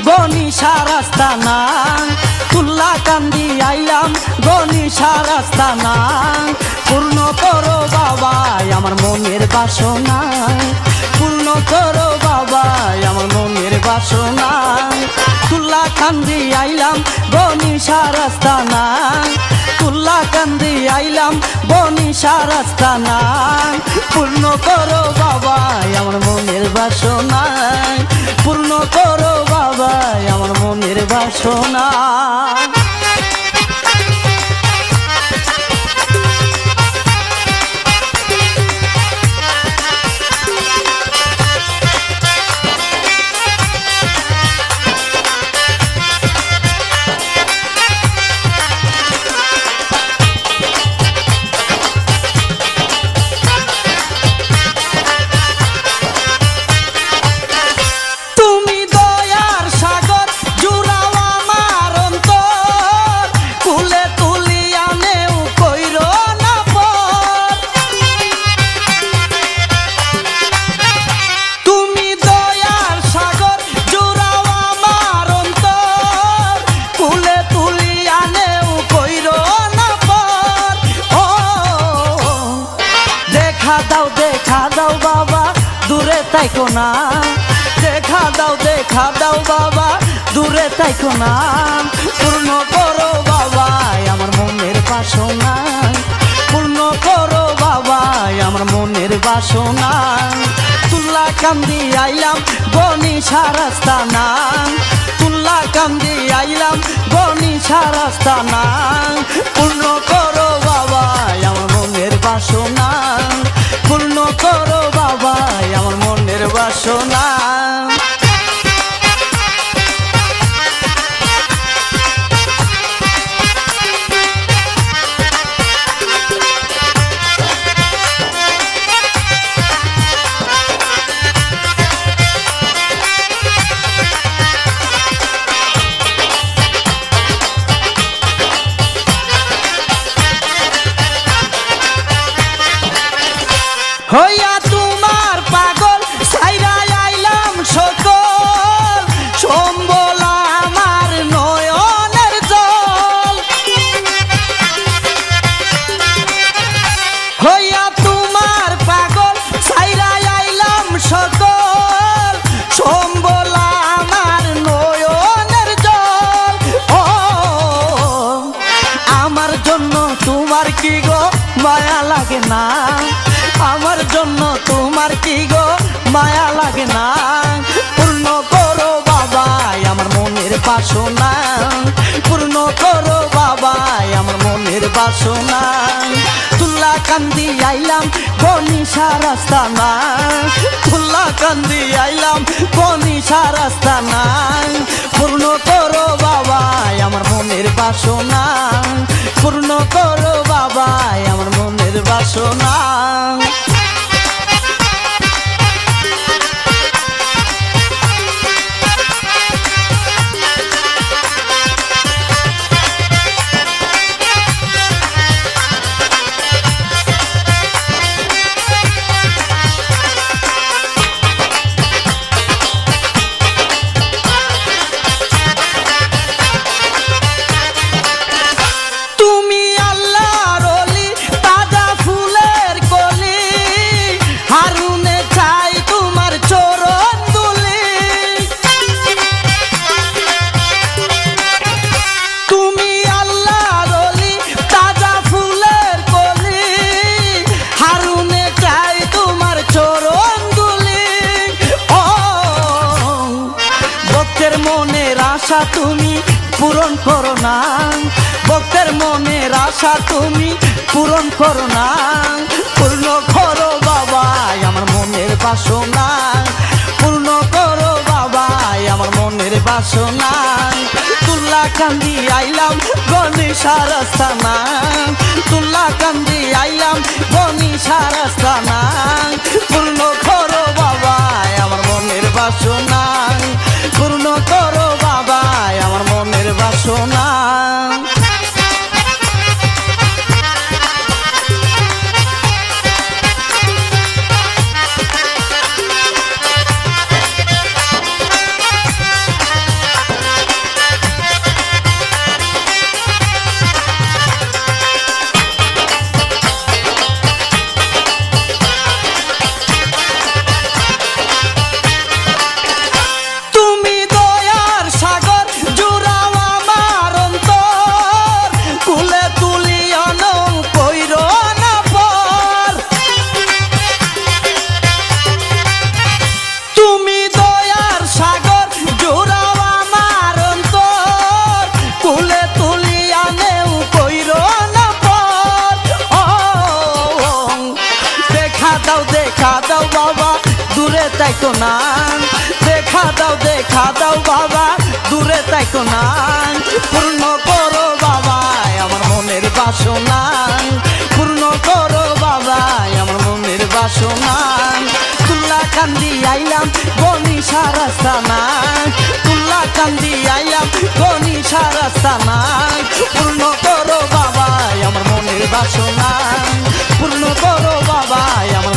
গনিশা রাস্তা না তুল্লা কান্দি আইলাম গনিশা রাস্তা না পূর্ণ করো বাবা আমার মনের বাসনা পূর্ণ করো বাবা আমার মনের বাসনা তুল্লা কান্দি আইলাম গনিশা রাস্তা না তুল্লা কান্দি আইলাম গনিশা রাস্তা না পূর্ণ করো বাবা আমার মনের বাসনা পূর্ণ করো বাবা আমার মনের বাসনা দেখা দাও বাবা দূরে তাইকো না দেখা দাও বাবা দূরে তাইকো না পূর্ণ করো বাবা আমার মনের বাসনা পূর্ণ করো বাবা আমার মনের বাসনা তুল্লা কান্দি আইলাম গনিশা রাস্তা না তুল্লা কান্দি আইলাম গনিশা রাস্তা না পূর্ণ করো বাবা আমার মনের বাসনা পূর্ণ করো বাবা আমার মনের বাসনা হইয়া তোমার পাগল সাইরা আইলাম সকল সম্বল আমার নয়নের জল হইয়া তোমার পাগল সাইরা আইলাম সকল সম্বল আমার নয়নের জল ও আমার জন্য তোমার কি গো মায়া লাগে না আমার জন্য তোমার কি গো মায়া লাগে না পূর্ণ করো বাবা আমার মনের বাসনা পূর্ণ করো বাবা আমার মনের বাসনা তুল্লা কান্দি আইলাম গনিশা রাস্তা না তুল্লা কান্দি আইলাম গনিশা রাস্তা না পূর্ণ করো বাবা আমার মনের বাসনা পূর্ণ করো বাবা আমার মনের বাসনা আশা তুমি পূরণ করো না ভক্তের মনের আশা তুমি পূরণ করো না পূর্ণ করো বাবা আমার মনের বাসনা পূর্ণ করো বাবা আমার মনের বাসনা তুল্লা কান্দি আইলাম গনিশা রাস্তা না তুল্লা কান্দি আইলাম গনিশা রাস্তা না পূর্ণ করো বাবা আমার মনের বাসনা পূর্ণ করো বাবা আমার মনের বাসনা তাইকো না, দেখা দাও বাবা দূরে তাইকো না, পূর্ণ করো বাবা আমার মনের বাসনা, পূর্ণ করো বাবা আমার মনের বাসনা। তুল্লা কান্দি আইলাম গনিশা রাস্তানা, তুল্লা কান্দি আইলাম গনিশা রাস্তানা, পূর্ণ করো বাবা আমার মনের বাসনা, পূর্ণ করো বাবা আমার